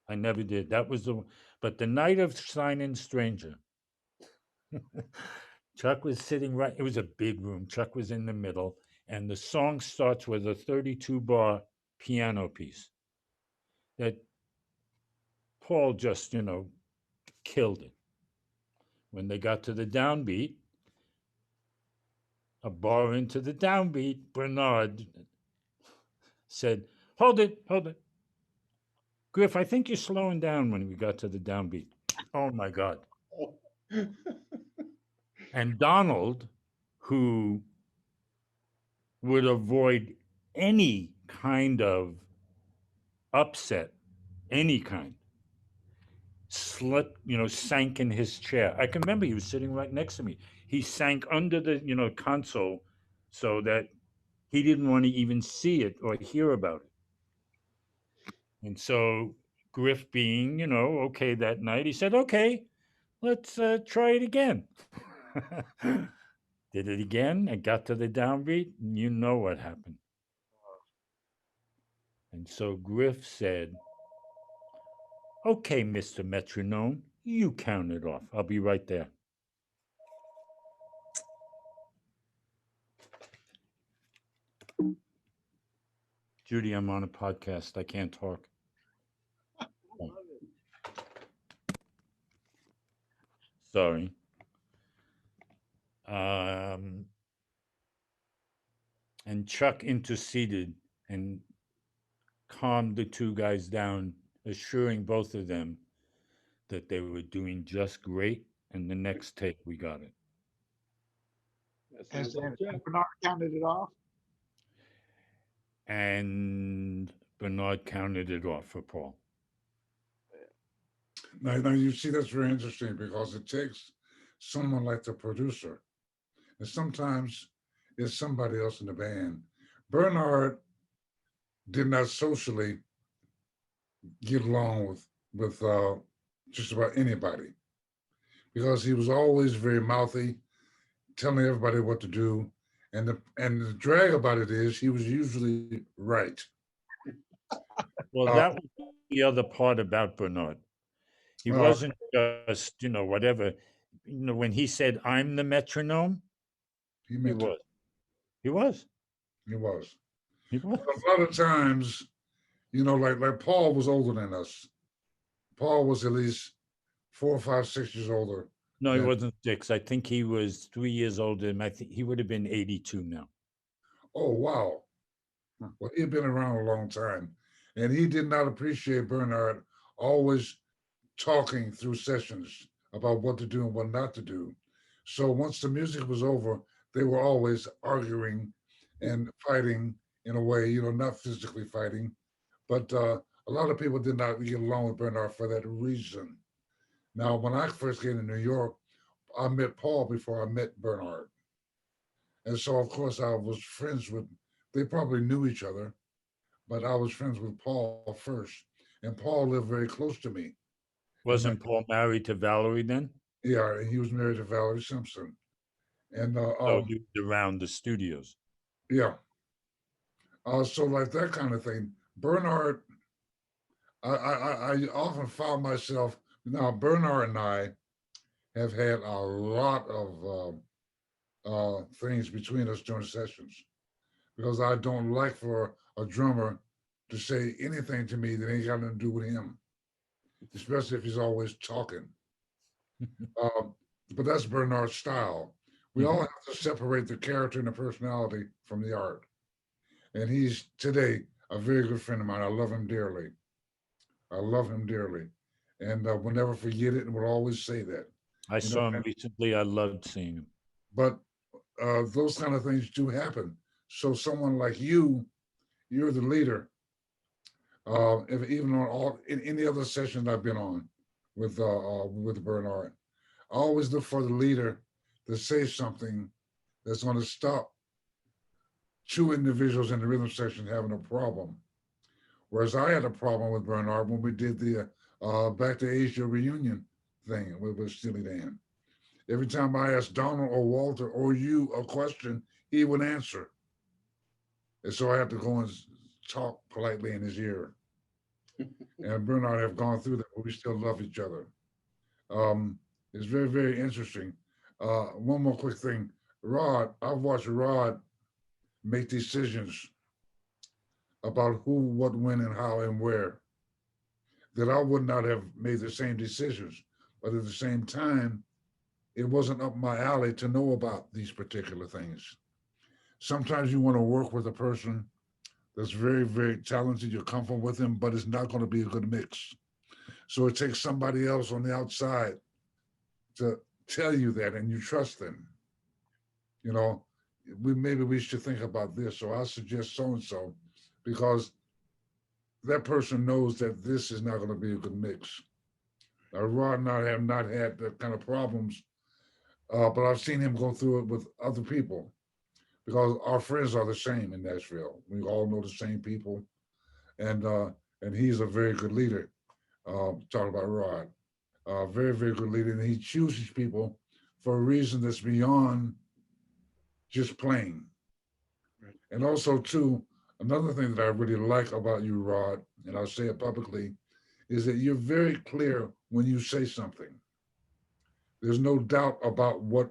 I never did. That was the, but the night of Sign-In Stranger, Chuck was sitting right, it was a big room. Chuck was in the middle, and the song starts with a 32 bar piano piece that Paul just, killed it. When they got to the downbeat, a bar into the downbeat, Bernard said, "Hold it, hold it. Griff, I think you're slowing down," when we got to the downbeat. Oh my God. And Donald, who would avoid any kind of upset, any kind, slipped, sank in his chair. I can remember he was sitting right next to me. He sank under the, console so that he didn't want to even see it or hear about it. And so Griff being, okay that night, he said, "Okay, let's try it again." Did it again and got to the downbeat, and you know what happened. And so Griff said, "Okay, Mr. Metronome, you count it off. I'll be right there." Judy, I'm on a podcast. I can't talk. Oh, sorry. Um, and Chuck interceded and calmed the two guys down, assuring both of them that they were doing just great. And the next take, we got it. That And, sounds like and, Jack. and Bernard counted it off. And Bernard counted it off for Paul. Now you see, that's very interesting because it takes someone like the producer, and sometimes it's somebody else in the band. Bernard did not socially get along with just about anybody because he was always very mouthy, telling everybody what to do. And the drag about it is he was usually right. Well, Uh, that was the other part about Bernard. He uh, wasn't just, whatever. When he said, "I'm the metronome," he he meant it. was. He was. He was. He was. A lot of times, like Paul was older than us. Paul was at least 4, 5, 6 years older No, he than. wasn't 6. I think he was 3 years older than I think he would have been 82 now. Oh wow! Well, he had been around a long time, and he did not appreciate Bernard always talking through sessions about what to do and what not to do. So once the music was over, they were always arguing and fighting in a way, not physically fighting, but a lot of people did not get along with Bernard for that reason. Now, when I first came to New York, I met Paul before I met Bernard. And so, of course, I was friends with, they probably knew each other, but I was friends with Paul first. And Paul lived very close to me. And Wasn't Paul married to Valerie then? yeah, and he was married to Valerie Simpson. And So he was around the studios. yeah, so like that kind of thing. Bernard, I often found myself, now Bernard and I have had a lot of things between us during sessions because I don't like for a drummer to say anything to me that ain't got nothing to do with him, especially if he's always talking. Um, but that's Bernard's style. We all have to separate the character and the personality from the art. And he's today a very good friend of mine. I love him dearly. I love him dearly. And we'll never forget it and we'll always say that. I You know, saw him recently. I loved seeing him. but those kind of things do happen. So someone like you're the leader. If even on all in any other session I've been on with Bernard, I always look for the leader to say something that's going to stop two individuals in the rhythm section having a problem. Whereas I had a problem with Bernard when we did the Back to Asia reunion thing with Steely Dan. Every time I asked Donald or Walter or you a question, he would answer. And so I had to go and talk politely in his ear. and Bernard have gone through that, but we still love each other. Um, it's very, very interesting. One more quick thing. Rod, I've watched Rod make decisions about who, what, when, and how, and where that I would not have made the same decisions. But at the same time, it wasn't up my alley to know about these particular things. Sometimes you want to work with a person that's very, very talented, you're comfortable with him, but it's not going to be a good mix. So it takes somebody else on the outside to tell you that, and you trust them. You know, maybe we should think about this. So I suggest so and so, because that person knows that this is not going to be a good mix. Now, Rod and I have not had that kind of problems, but I've seen him go through it with other people because our friends are the same in Nashville. We all know the same people, and he's a very good leader. Talking about Rod, very, very good leader, and he chooses people for a reason that's beyond just playing. Right. And also, too, another thing that I really like about you, Rod, and I'll say it publicly, is that you're very clear when you say something. There's no doubt about what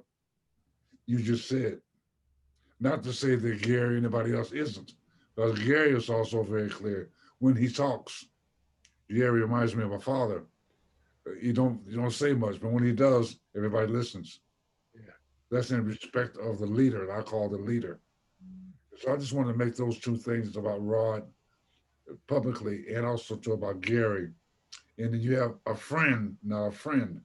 you just said. Not to say that Gary or anybody else isn't, because Gary is also very clear when he talks. Gary reminds me of my father. You don't say much, but when he does, everybody listens. Yeah. That's in respect of the leader, and I call the leader. So I just want to make those two things about Rod publicly, and also to about Gary. And then you have a friend, now a friend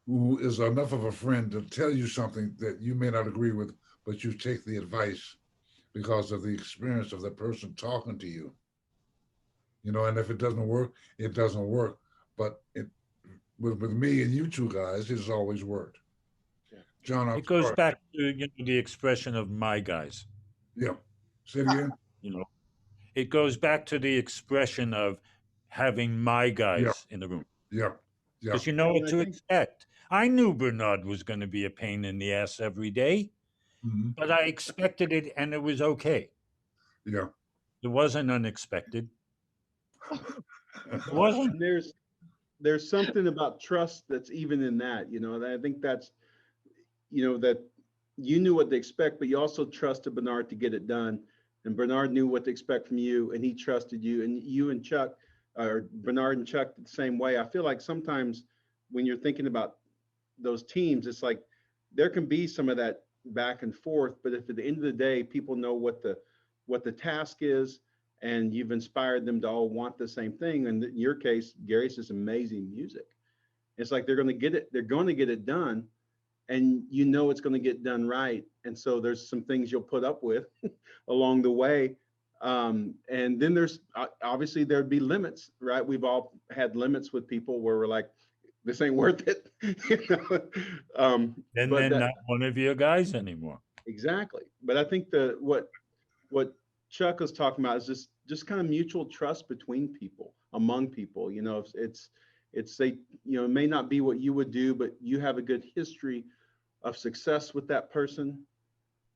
who is enough of a friend to tell you something that you may not agree with, but you take the advice because of the experience of the person talking to you. You know, and if it doesn't work, it doesn't work. But with me and you two guys, it's always worked. Yeah. John, I'm It goes sorry. back to the expression of my guys. Yeah. Say it again. You know, it goes back to the expression of having my Yeah. guys in the room Yeah. Yeah. because you know And what I to think expect. I knew Bernard was going to be a pain in the ass every day, Mm-hmm. but I expected it, and it was okay. Yeah. It wasn't unexpected. It wasn't. and there's something about trust that's even in that, and I think that's, that you knew what to expect, but you also trusted Bernard to get it done. And Bernard knew what to expect from you, and he trusted you. And you and Chuck, or Bernard and Chuck, the same way. I feel like sometimes when you're thinking about those teams, it's like there can be some of that back and forth, but if at the end of the day people know what the task is, and you've inspired them to all want the same thing, and in your case, Gary's is amazing music. It's like they're going to get it done, and it's going to get done right. And so there's some things you'll put up with along the way. And then there's obviously there'd be limits, right? We've all had limits with people where we're like, this ain't worth it. And But then that not one of your guys anymore. exactly. But I think what Chuck was talking about is just kind of mutual trust between people, among people. It's they, it may not be what you would do, but you have a good history of success with that person.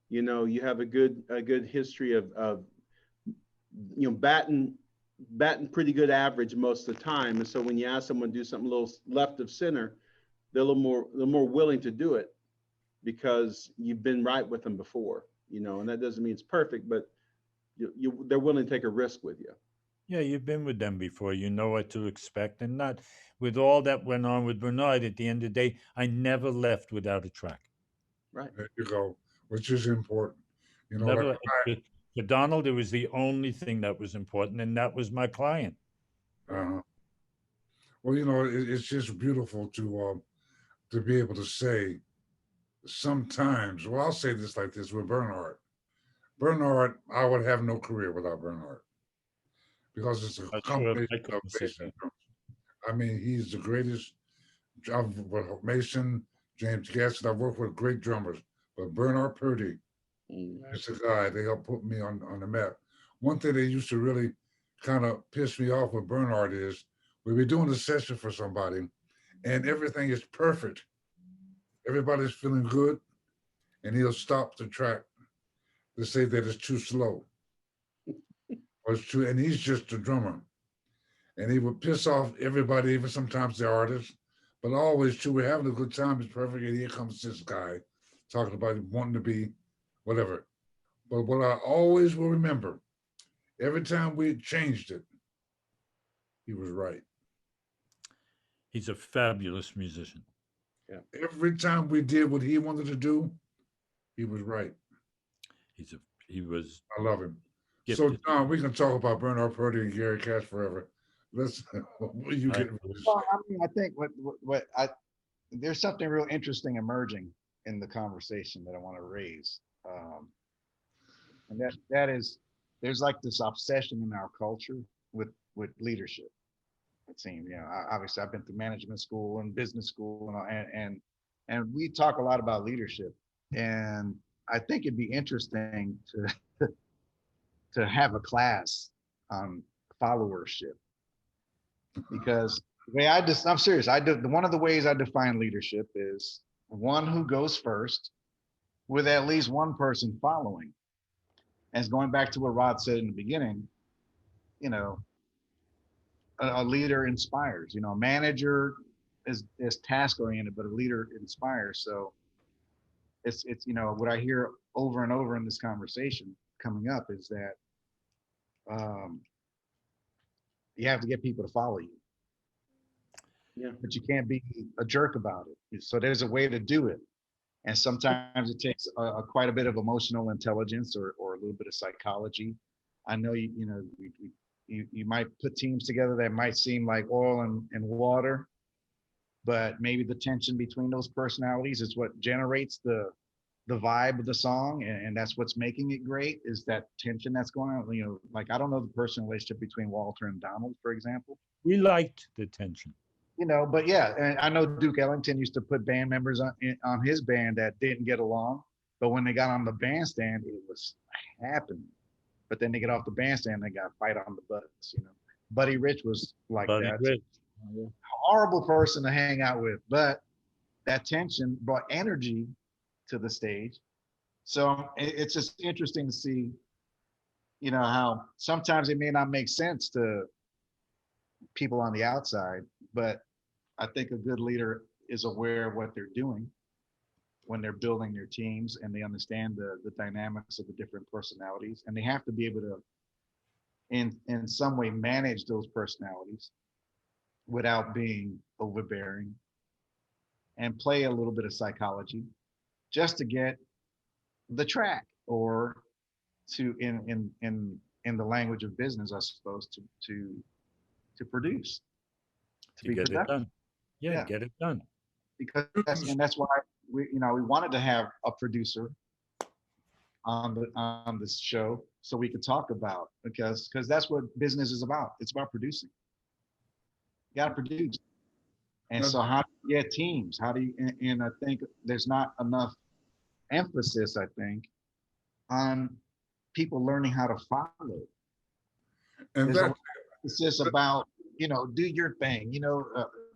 You have a good history of batting pretty good average most of the time. And so when you ask someone to do something a little left of center, they're a little more willing to do it because you've been right with them before. And that doesn't mean it's perfect, but they're willing to take a risk with you. Yeah, you've been with them before. You know what to expect. And not with all that went on with Bernard, at the end of the day, I never left without a track. Right. There you go, which is important. Like Never. For Donald, it was the only thing that was important, and that was my client. well, it's just beautiful to be able to say sometimes. Well, I'll say this like this with Bernard. Bernard, I would have no career without Bernard because it's a Not sure if I combination of couldn't say bass and that. drums. I mean, he's the greatest. I've with Mason, James Gaston. I've worked with great drummers, but Bernard Purdy is the guy. They helped put me on the map. One thing they used to really kind of piss me off with Bernard is we'll be doing a session for somebody, and everything is perfect. Everybody's feeling good, and he'll stop the track to say that it's too slow. was true, and he's just a drummer. And he would piss off everybody, even sometimes the artists, but always true. We're having a good time, it's perfect. And here comes this guy talking about wanting to be whatever. But what I always will remember, every time we changed it, he was right. He's a fabulous musician. Every time we did what he wanted to do, he was right. He was I love him. So, gifted. John, we can talk about Bernard Purdy and Gary Katz forever. Let's, what you I- get? Well, I mean, I think what I there's something real interesting emerging in the conversation that I want to raise, and that is there's like this obsession in our culture with leadership. It seems, obviously I've been through management school and business school and and we talk a lot about leadership, and I think it'd be interesting to have a class on followership, because the way I'm serious. One of the ways I define leadership is one who goes first with at least one person following. And going back to what Rod said in the beginning, you know, a leader inspires. A manager is task oriented, but a leader inspires. So it's what I hear over and over in this conversation coming up is that you have to get people to follow you. Yeah. But you can't be a jerk about it. So there's a way to do it. And sometimes it takes quite a bit of emotional intelligence or a little bit of psychology. I know you might put teams together that might seem like oil and water, but maybe the tension between those personalities is what generates the vibe of the song, and that's what's making it great, is that tension that's going on. Like, I don't know the personal relationship between Walter and Donald, for example. We liked the tension. But yeah, and I know Duke Ellington used to put band members on his band that didn't get along, but when they got on the bandstand, it was happening. But then they get off the bandstand, they got fight on the butts. Buddy Rich was like Buddy that. Rich. Horrible person to hang out with, but that tension brought energy to the stage. So it's just interesting to see, how sometimes it may not make sense to people on the outside, but I think a good leader is aware of what they're doing when they're building their teams, and they understand the dynamics of the different personalities, and they have to be able to in some way manage those personalities without being overbearing, and play a little bit of psychology just to get the track, or to in the language of business, I suppose, to produce, to be Get it productive. done. Yeah, get it done. Because that's why we wanted to have a producer on this show, so we could talk about, because that's what business is about. It's about producing. You got to produce. And so how do you get teams? How do you, and I think there's not enough emphasis, I think, on people learning how to follow. And There's that, emphasis about, do your thing.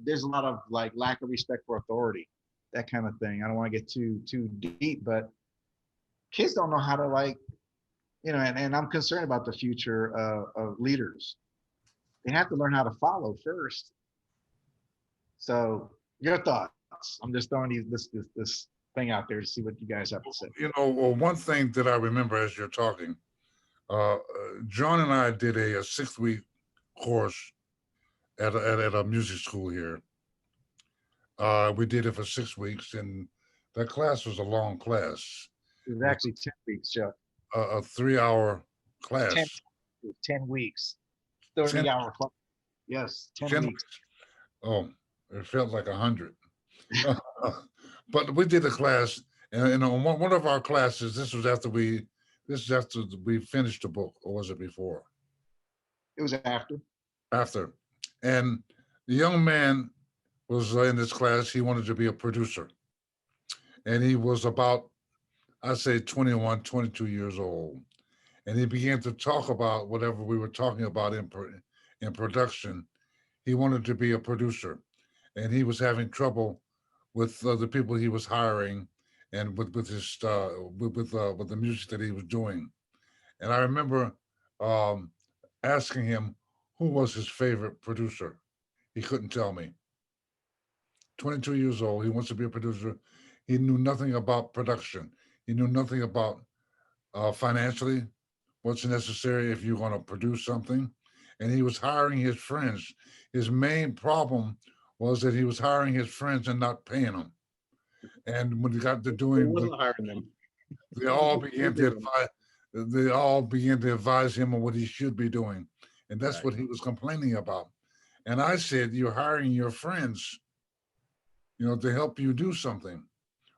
There's a lot of like lack of respect for authority, that kind of thing. I don't want to get too deep, but kids don't know how to and I'm concerned about the future of leaders. They have to learn how to follow first. So your thoughts? I'm just throwing this thing out there to see what you guys have to say. one thing that I remember as you're talking, John and I did a 6-week course at a music school here. We did it for 6 weeks, and that class was a long class. It was actually 10 weeks, Chuck. A 3-hour class. 10 weeks. 30-hour class. Yes, 10 weeks. Oh, it felt like 100. But we did a class, and on one of our classes, this is after we finished the book, or was it before? It was after. After. And the young man was in this class. He wanted to be a producer. And he was about, I'd say 21, 22 years old. And he began to talk about whatever we were talking about in production. He wanted to be a producer. And he was having trouble with the people he was hiring, and with the music that he was doing. And I remember asking him who was his favorite producer. He couldn't tell me. 22 years old, he wants to be a producer. He knew nothing about production. He knew nothing about financially what's necessary if you're going to produce something. And he was hiring his friends. His main problem was that he was hiring his friends and not paying them. And when he got to He doing, wasn't hiring them. they all began to advise, him on what he should be doing. And that's Right. what he was complaining about. And I said, you're hiring your friends, to help you do something.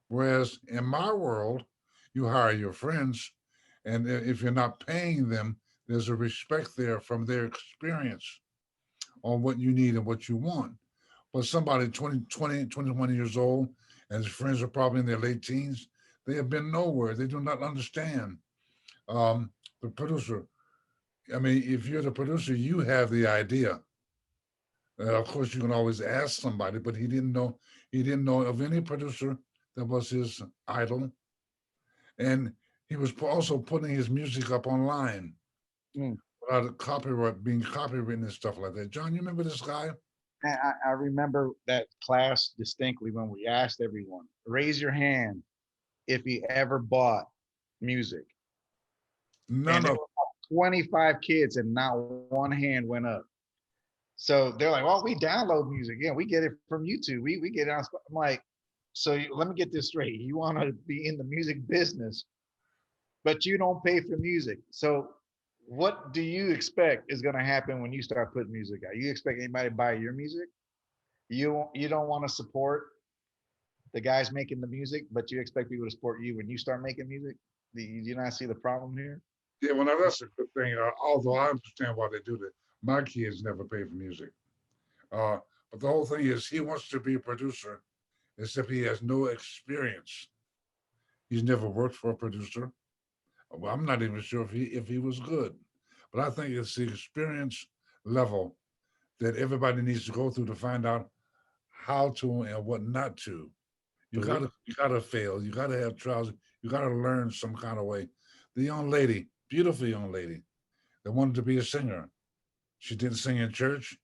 Whereas in my world, you hire your friends, and if you're not paying them, there's a respect there from their experience on what you need and what you want. But somebody 21 years old, and his friends are probably in their late teens, they have been nowhere. They do not understand the producer. I mean, if you're the producer, you have the idea. Of course, you can always ask somebody, but he didn't know. He didn't know of any producer that was his idol, and he was also putting his music up online Mm. without copyright being copywritten and stuff like that. John, you remember this guy? And I remember that class distinctly when we asked everyone, raise your hand if you ever bought music. None And there of were about 25 kids and not one hand went up. So they're like, well, we download music. Yeah, we get it from YouTube. We get it on. I'm like, so let me get this straight. You want to be in the music business, but you don't pay for music. So what do you expect is going to happen when you start putting music out? You expect anybody to buy your music? You don't want to support the guys making the music, but you expect people to support you when you start making music? Do you not see the problem here? Yeah, well, now that's a good thing. Although I understand why they do that. My kids never pay for music. But the whole thing is he wants to be a producer, except he has no experience. He's never worked for a producer. Well, I'm not even sure if he was good. But I think it's the experience level that everybody needs to go through to find out how to and what not to. You gotta fail. You gotta have trials. You gotta learn some kind of way. The young lady, beautiful young lady, that wanted to be a singer. She didn't sing in church.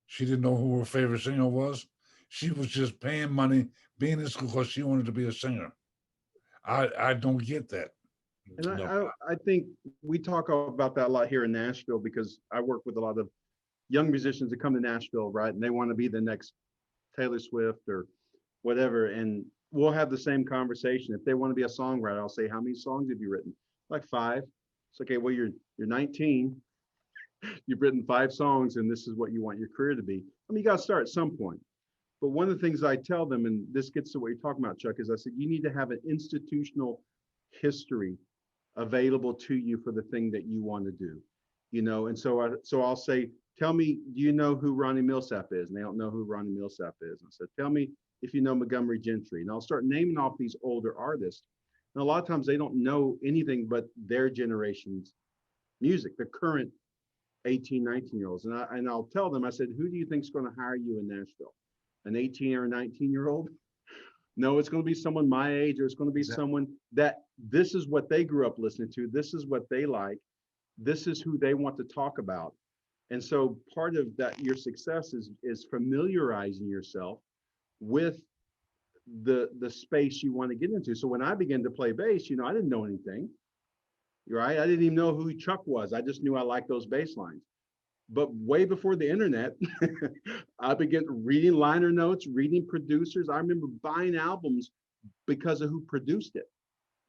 She didn't know who her favorite singer was. She was just paying money, being in school because she wanted to be a singer. I don't get that. And No. I think we talk about that a lot here in Nashville because I work with a lot of young musicians that come to Nashville, right? And they want to be the next Taylor Swift or whatever. And we'll have the same conversation. If they want to be a songwriter, I'll say, how many songs have you written? Like 5. It's okay. Well, you're 19. You've written 5 songs, and this is what you want your career to be. I mean, you got to start at some point. But one of the things I tell them, and this gets to what you're talking about, Chuck, is I said you need to have an institutional history available to you for the thing that you want to do, And so I'll say, tell me, do you know who Ronnie Millsap is? And they don't know who Ronnie Millsap is. And I said, tell me if you know Montgomery Gentry. And I'll start naming off these older artists. And a lot of times they don't know anything but their generation's music, the current 18, 19-year-olds. And I'll tell them, I said, who do you think is going to hire you in Nashville? An 18 or a 19-year-old? No, it's going to be someone my age, or it's going to be someone that this is what they grew up listening to. This is what they like. This is who they want to talk about. And so part of that, your success is familiarizing yourself with the space you want to get into. So when I began to play bass, I didn't know anything, right? I didn't even know who Chuck was. I just knew I liked those bass lines. But way before the internet, I began reading liner notes, reading producers. I remember buying albums because of who produced it,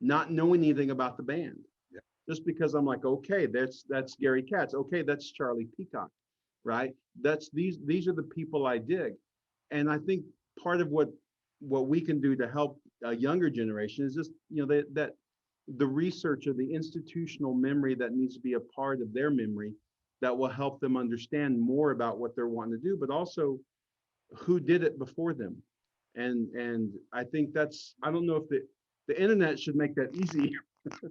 not knowing anything about the band. Yeah. Just because I'm like, okay, that's Gary Katz. Okay, that's Charlie Peacock, right? These are the people I dig. And I think part of what we can do to help a younger generation is just, that the research or the institutional memory that needs to be a part of their memory that will help them understand more about what they're wanting to do, but also who did it before them. And I think I don't know if the internet should make that easy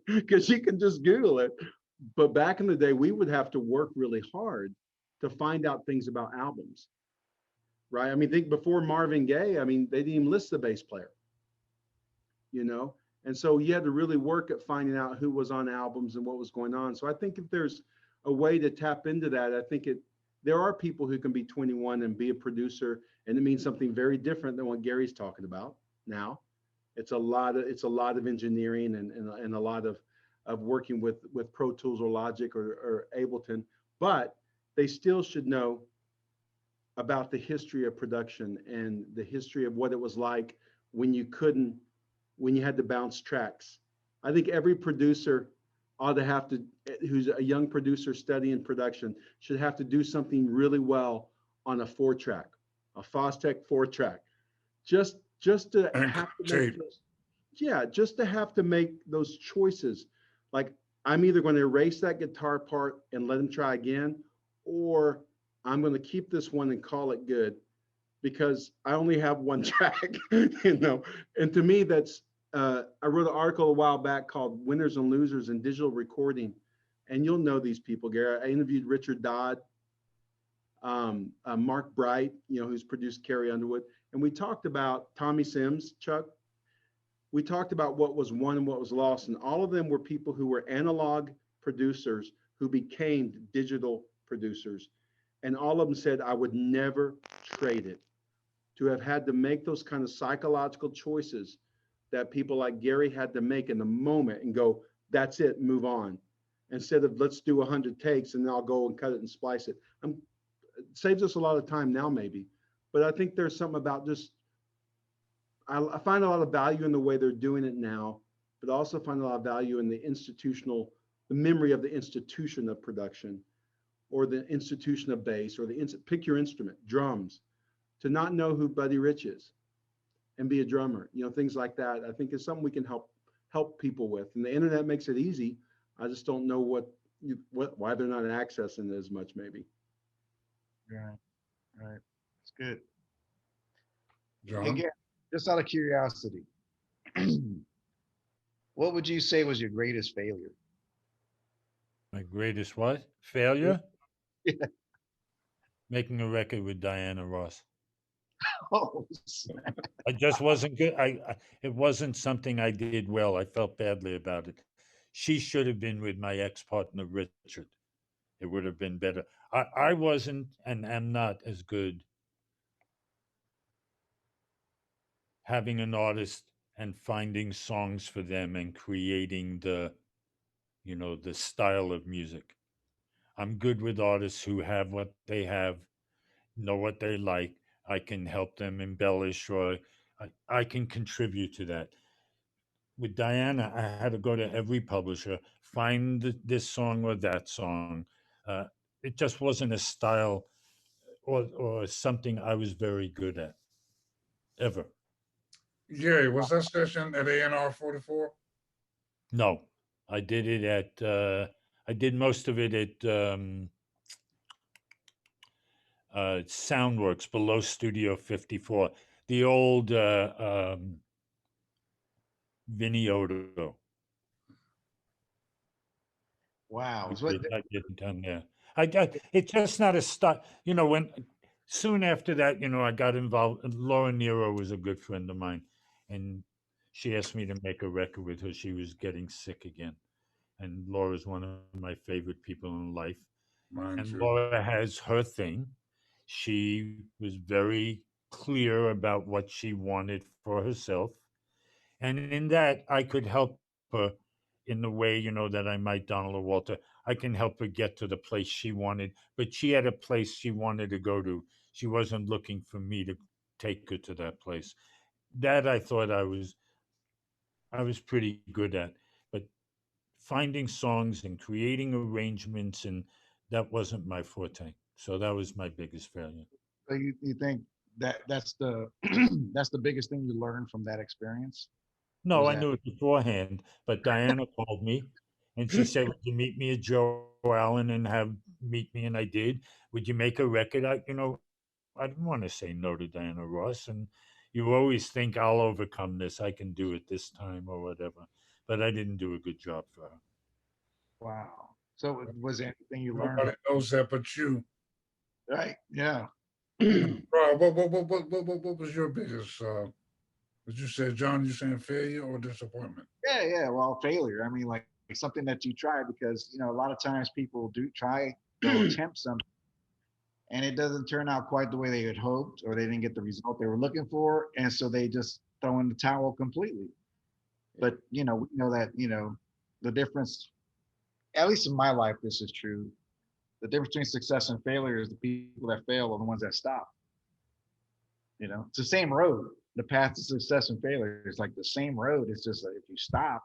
because you can just Google it. But back in the day, we would have to work really hard to find out things about albums, right? I mean, think before Marvin Gaye, I mean, they didn't even list the bass player, And so you had to really work at finding out who was on albums and what was going on. So I think if there's a way to tap into that. I think there are people who can be 21 and be a producer, and it means something very different than what Gary's talking about now. It's a lot of engineering and a lot of working with Pro Tools or Logic or Ableton, but they still should know about the history of production and the history of what it was like when you had to bounce tracks. I think every producer ought to have to, who's a young producer studying production, should have to do something really well on a 4-track, a Fostech 4-track, just to And have to make tape. those, yeah, just to have to make those choices. Like, I'm either going to erase that guitar part and let him try again, or I'm going to keep this one and call it good because I only have one track, And to me, that's I wrote an article a while back called "Winners and Losers in Digital Recording," and you'll know these people, Gary. I interviewed Richard Dodd, Mark Bright, who's produced Carrie Underwood, and we talked about Tommy Sims, Chuck. We talked about what was won and what was lost, and all of them were people who were analog producers who became digital producers. And all of them said, I would never trade it. To have had to make those kind of psychological choices that people like Gary had to make in the moment and go, that's it, move on. Instead of let's do 100 takes and then I'll go and cut it and splice it. It saves us a lot of time now, maybe. But I think there's something about just, I find a lot of value in the way they're doing it now, but also find a lot of value in the memory of the institution of production, or the institution of bass, or pick your instrument, drums, to not know who Buddy Rich is and be a drummer, things like that. I think is something we can help people with. And the internet makes it easy. I just don't know why they're not accessing it as much, maybe. Right. It's good. Hey, John? Gary, just out of curiosity, what would you say was your greatest failure? My greatest what? Failure? Yeah. Making a record with Diana Ross. Oh, snap. I just wasn't good. It wasn't something I did well. I felt badly about it. She should have been with my ex-partner Richard. It would have been better. I wasn't and am not as good having an artist and finding songs for them and creating the style of music. I'm good with artists who have what they have, know what they like. I can help them embellish, or I can contribute to that. With Diana, I had to go to every publisher, find this song or that song. Uh, it just wasn't a style or something I was very good at, ever. Gary, was that session at A&R 44? No, I did it I did most of it at Soundworks below Studio 54, the old Vinny Odo. Wow. I did done there. It's just not a style. When soon after that, I got involved. Laura Nero was a good friend of mine, and she asked me to make a record with her. She was getting sick again, and Laura's one of my favorite people in life. Mine And too. Laura has her thing. She was very clear about what she wanted for herself. And in that, I could help her in the way, that I might Donald or Walter. I can help her get to the place she wanted, but she had a place she wanted to go to. She wasn't looking for me to take her to that place. That I thought I was pretty good at. But finding songs and creating arrangements, and that wasn't my forte. So that was my biggest failure. So you think that's the that's the biggest thing you learned from that experience? No, Was I that knew it beforehand, but Diana called me and she said, would you meet me at Joe Allen and have meet me? And I did. Would you make a record? I didn't want to say no to Diana Ross. And you always think I'll overcome this. I can do it this time or whatever. But I didn't do a good job for her. wow? So was there anything you learned? Nobody knows that but you. Right. Yeah. Bro, what was your biggest, what you said, John, you saying failure or disappointment? Yeah. Well, failure. I mean, like something that you try, because a lot of times people do try, they'll attempt something, and it doesn't turn out quite the way they had hoped, or they didn't get the result they were looking for, and so they just throw in the towel completely. But we know that the difference, at least in my life, this is true. The difference between success and failure is the people that fail are the ones that stop. It's the same road. The path to success and failure is like the same road. It's just that if you stop,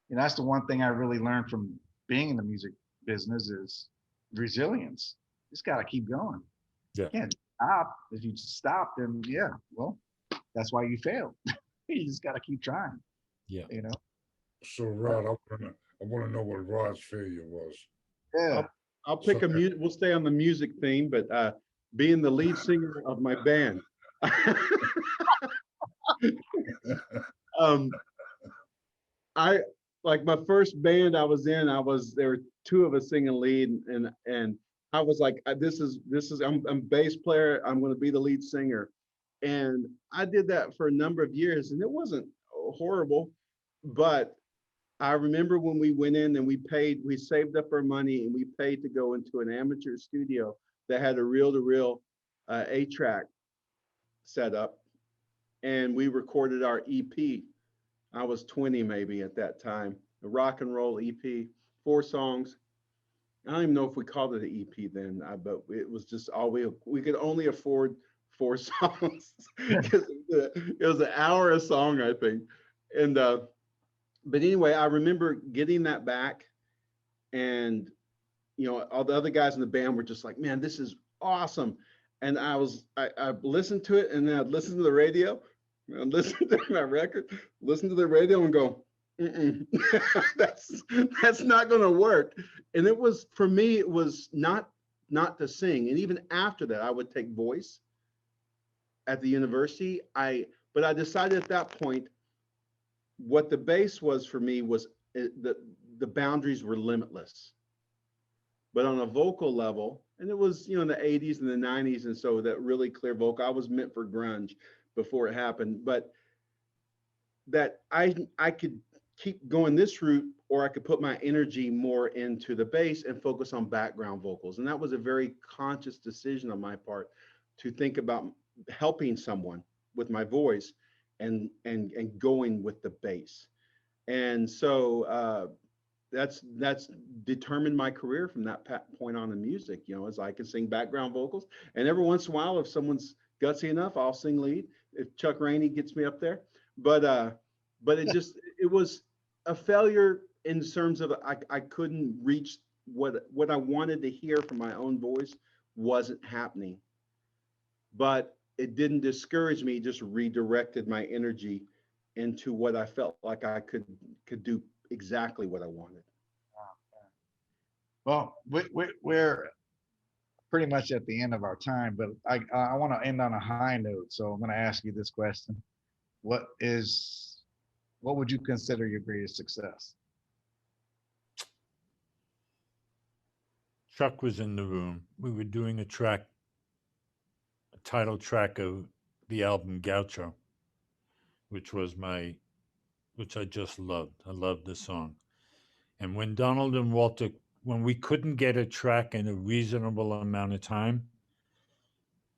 that's the one thing I really learned from being in the music business is resilience. You just got to keep going. Yeah. You can't stop. If you stop, then well, that's why you failed. You just got to keep trying. Yeah. So Rod, I want to know what Rod's failure was. Yeah. I'll pick a music. We'll stay on the music theme, but being the lead singer of my band. I like my first band I was in. There were two of us singing lead, and I was like, this is I'm bass player. I'm going to be the lead singer, and I did that for a number of years, and it wasn't horrible, but I remember when we went in and we saved up our money and we paid to go into an amateur studio that had a reel-to-reel 8-track set up, and we recorded our EP. I was 20 maybe at that time, a rock and roll EP, 4 songs. I don't even know if we called it an EP then, but it was just all we could only afford 4 songs because it was an hour a song, I think. And but anyway, I remember getting that back, and all the other guys in the band were just like, man, this is awesome. And I listened to it, and then I'd listen to the radio, and listen to my record, listen to the radio, and go, that's not going to work. And it was, for me, it was not to sing. And even after that, I would take voice at the university. But I decided at that point, what the bass was for me was the boundaries were limitless. But on a vocal level, and it was, in the 80s and the 90s, and so that really clear vocal, I was meant for grunge before it happened, but that I could keep going this route, or I could put my energy more into the bass and focus on background vocals. And that was a very conscious decision on my part to think about helping someone with my voice and going with the bass. And so that's determined my career from that point on in music, as I can sing background vocals. And every once in a while, if someone's gutsy enough, I'll sing lead, if Chuck Rainey gets me up there. But it was a failure in terms of I couldn't reach what I wanted to hear from my own voice wasn't happening. But it didn't discourage me, it just redirected my energy into what I felt like I could do exactly what I wanted. Well, we're pretty much at the end of our time, but I want to end on a high note. So I'm going to ask you this question. What would you consider your greatest success? Chuck was in the room. We were doing a title track of the album Gaucho, which I just loved. I loved the song. And when Donald and Walter, when we couldn't get a track in a reasonable amount of time,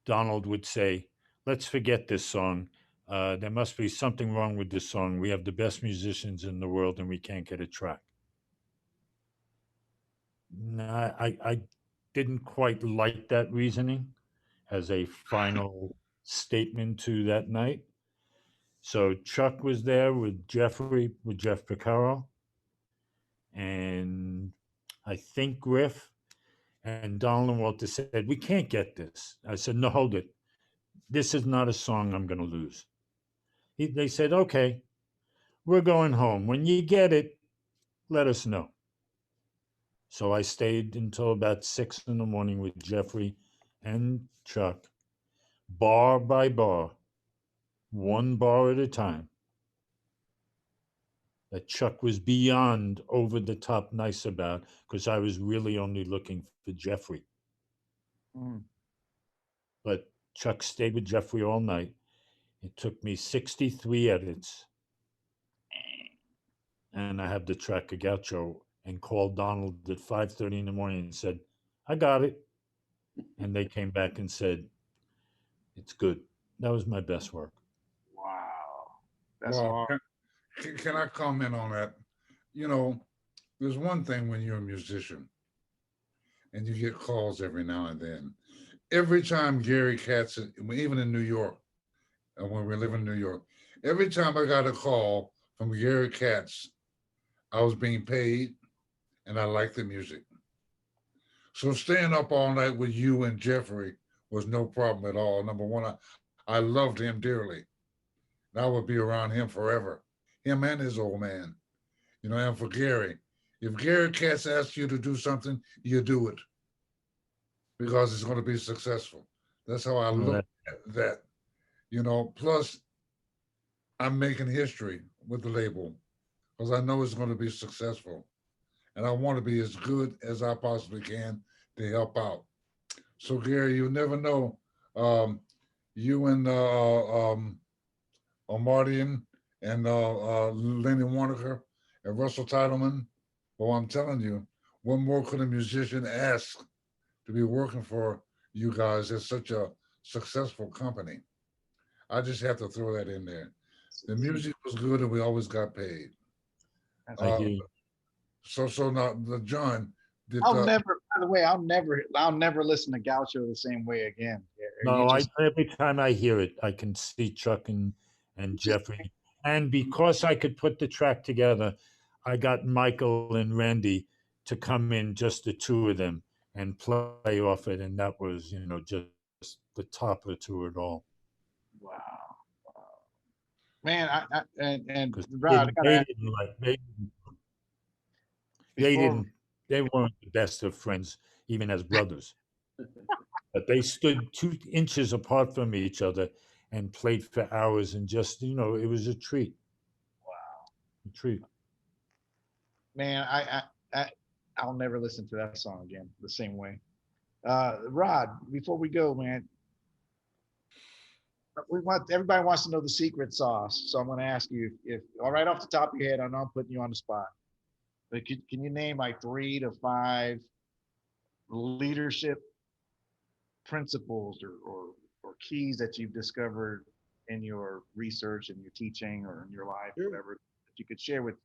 Donald would say, let's forget this song. There must be something wrong with this song. We have the best musicians in the world and we can't get a track. No, I didn't quite like that reasoning as a final statement to that night. So Chuck was there with Jeff Picaro, and I think Griff, and Donald and Walter said, we can't get this. I said, no, hold it. This is not a song I'm going to lose. They said, okay, we're going home. When you get it, let us know. So I stayed until about 6 a.m. with Jeffrey and Chuck, bar by bar, one bar at a time, that Chuck was beyond over the top nice about, because I was really only looking for Jeffrey. But Chuck stayed with Jeffrey all night. It took me 63 edits. and I have the track of Gaucho, and called Donald at 5:30 in the morning and said, "I got it." And they came back and said, "It's good." That was my best work. Wow. That's Well, hard. can I comment on that? You know, there's one thing when you're a musician and you get calls every now and then. Every time Gary Katz, even in New York, and when we live in New York, every time I got a call from Gary Katz, I was being paid and I liked the music. So staying up all night with you and Jeffrey was no problem at all. Number one, I loved him dearly. And I would be around him forever. Him and his old man. You know, and for Gary, if Gary Katz asks you to do something, you do it because it's going to be successful. That's how I Well, look at that. You know, plus I'm making history with the label because I know it's going to be successful. And I want to be as good as I possibly can to help out. So, Gary, you never know. Um, you and Martin and Lenny Warnaker and Russell Titleman. Well, I'm telling you, what more could a musician ask to be working for you guys at such a successful company? I just have to throw that in there. The music was good and we always got paid. That's I Uh, hear you. so now, John, did I'll never, by the way, I'll never listen to Gaucho the same way again. You No, just, every time I hear it, I can see Chuck and Jeffrey. And because I could put the track together, I got Michael and Randy to come in, just the two of them, and play off it. And that was, just the top of the two of it all. wow. Man, and Because Rod, I gotta they ask didn't you like, they before. didn't, they weren't the best of friends, even as brothers. But they stood 2 inches apart from each other and played for hours, and just, it was a treat. A treat. Man, I I'll never listen to that song again the same way. Rod, before we go, man, we want everybody wants to know the secret sauce. So I'm going to ask you if all right off the top of your head. I know I'm putting you on the spot, but can you name like 3 to 5 leadership principles or keys that you've discovered in your research and your teaching or in your life, Sure. whatever, that you could share with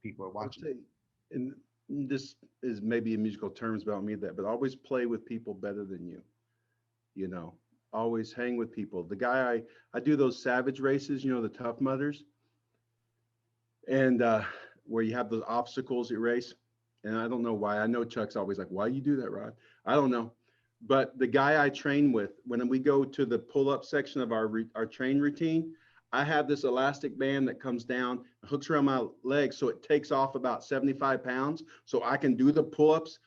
people I'll watching? say, and this is maybe in musical terms, but I don't mean that, but always play with people better than you. You know, always hang with people. The guy I do those savage races, the Tough Mudders, and where you have those obstacles you race. And I don't know why. I know Chuck's always like, "Why you do that, Rod?" I don't know. But the guy I train with, when we go to the pull-up section of our train routine, I have this elastic band that comes down, hooks around my leg, so it takes off about 75 pounds, so I can do the pull-ups.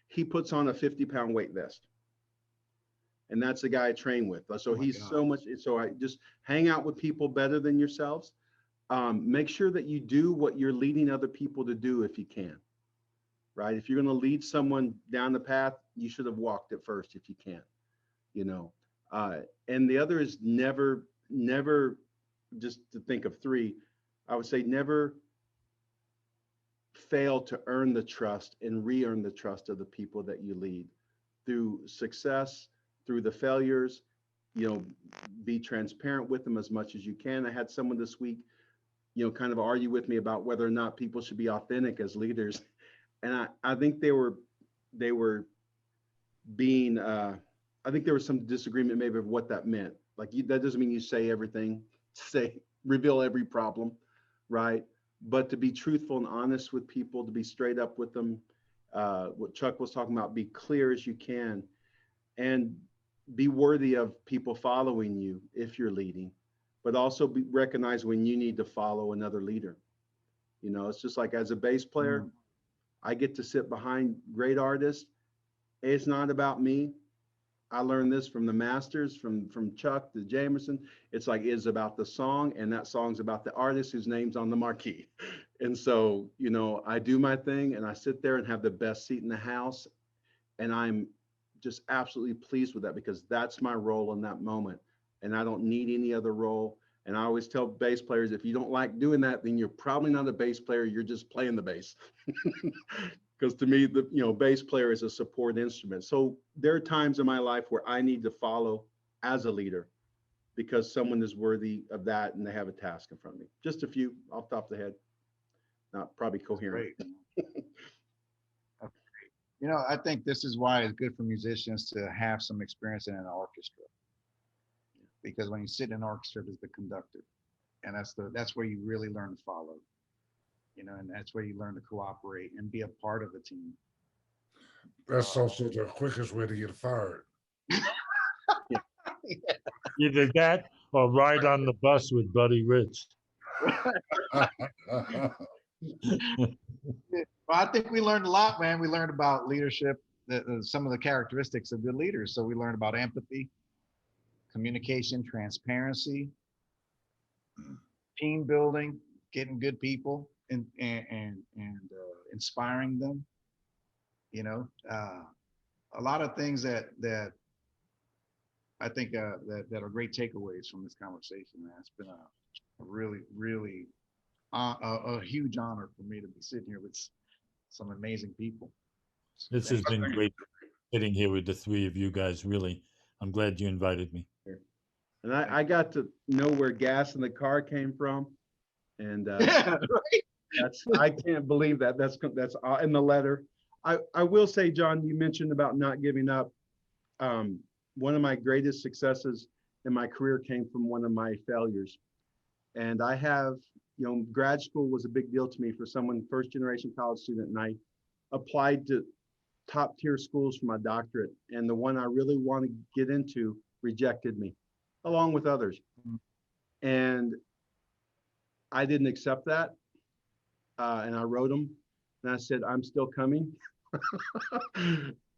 He puts on a 50-pound weight vest, and that's the guy I train with. So Oh my he's God. so much. So I just hang out with people better than yourselves. Make sure that you do what you're leading other people to do if you can. Right? If you're going to lead someone down the path, you should have walked it first if you can. You know. And the other is never. Just to think of 3, I would say never fail to earn the trust and re-earn the trust of the people that you lead through success, through the failures. Be transparent with them as much as you can. I had someone this week, kind of argue with me about whether or not people should be authentic as leaders, and I think they were being. I think there was some disagreement maybe of what that meant. Like that doesn't mean you say everything, reveal every problem, right? But to be truthful and honest with people, to be straight up with them, what Chuck was talking about, be clear as you can, and be worthy of people following you if you're leading, but also recognize when you need to follow another leader. It's just like as a bass player, I get to sit behind great artists. It's not about me. I learned this from the masters, from Chuck to Jamerson. It's like it's about the song, and that song's about the artist whose name's on the marquee. And so, I do my thing, and I sit there and have the best seat in the house, and I'm just absolutely pleased with that because that's my role in that moment, and I don't need any other role. And I always tell bass players, if you don't like doing that, then you're probably not a bass player. You're just playing the bass. Because to me, the bass player is a support instrument. So there are times in my life where I need to follow as a leader because someone is worthy of that and they have a task in front of me. Just a few off the top of the head, not probably coherent. I think this is why it's good for musicians to have some experience in an orchestra. Because when you sit in an orchestra as the conductor, and that's where you really learn to follow, and that's where you learn to cooperate and be a part of the team. That's also the quickest way to get fired. Either that or ride on the bus with Buddy Rich. Well, I think we learned a lot, man. We learned about leadership, some of the characteristics of good leaders. So we learned about empathy, communication, transparency, team building, getting good people and inspiring them. A lot of things that I think that are great takeaways from this conversation, man. It's been a really, really a huge honor for me to be sitting here with some amazing people. This has been great sitting here with the three of you guys. Really, I'm glad you invited me. And I got to know where gas in the car came from, and Yeah, right. I can't believe that. That's in the letter. I will say, John, you mentioned about not giving up. One of my greatest successes in my career came from one of my failures, and I have. Grad school was a big deal to me for someone, first generation college student, and I applied to top tier schools for my doctorate. And the one I really want to get into rejected me, along with others. And I didn't accept that. And I wrote them and I said, I'm still coming.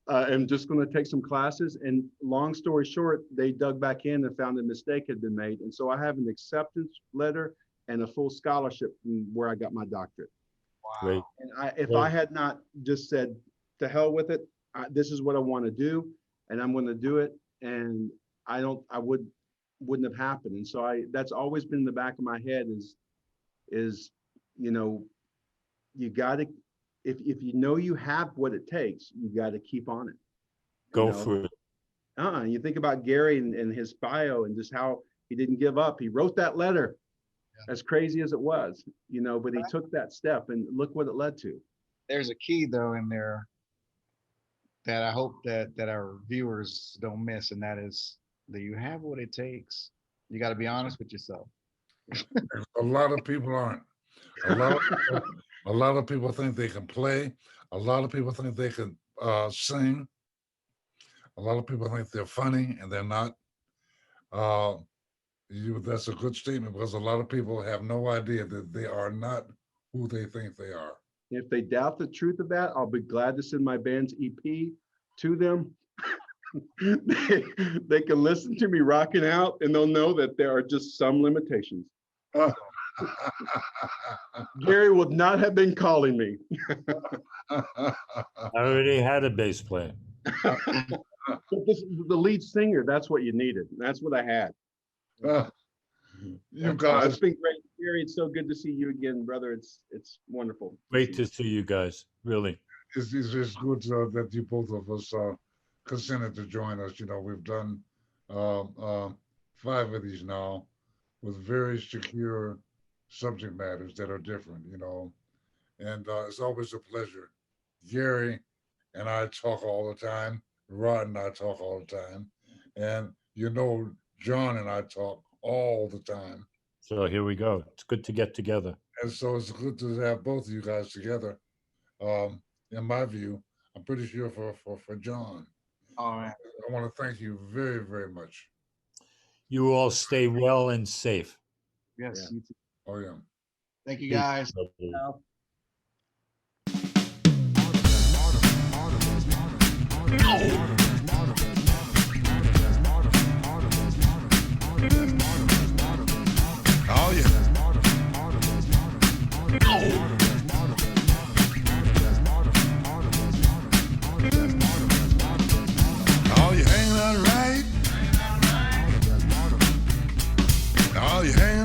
I'm just going to take some classes. And long story short, they dug back in and found a mistake had been made. And so I have an acceptance letter and a full scholarship from where I got my doctorate. Wow. Great. And if I had not just said, to hell with it, this is what I want to do, and I'm going to do it, and I wouldn't have happened. And so that's always been in the back of my head is you got to, if you have what it takes, you got to keep on it. Go for it. You think about Gary and his bio and just how he didn't give up. He wrote that letter. As crazy as it was, but he took that step and look what it led to. There's a key though in there that I hope that our viewers don't miss, and that is that you have what it takes. You got to be honest with yourself. A lot of people aren't. A lot of people think they can play. A lot of people think they can sing. A lot of people think they're funny, and they're not. That's a good statement, because a lot of people have no idea that they are not who they think they are. If they doubt the truth of that, I'll be glad to send my band's EP to them. They can listen to me rocking out, and they'll know that there are just some limitations. Gary would not have been calling me. I already had a bass player. But the lead singer, that's what you needed. That's what I had. You guys, it's been great, Gary. It's so good to see you again, brother. It's wonderful. Great to see you guys. Really. it's good that you both of us consented to join us. We've done 5 of these now with very secure subject matters that are different, and it's always a pleasure. Gary and I talk all the time. Rod and I talk all the time. And John and I talk all the time. So here we go. It's good to get together. And so it's good to have both of you guys together. In my view, I'm pretty sure for John. All right. I want to thank you very, very much. You all stay well and safe. Yes. Yeah. You too. Oh, yeah. Thank you, guys. Oh, yeah. Oh, you hanging out right? Oh, Are you hanging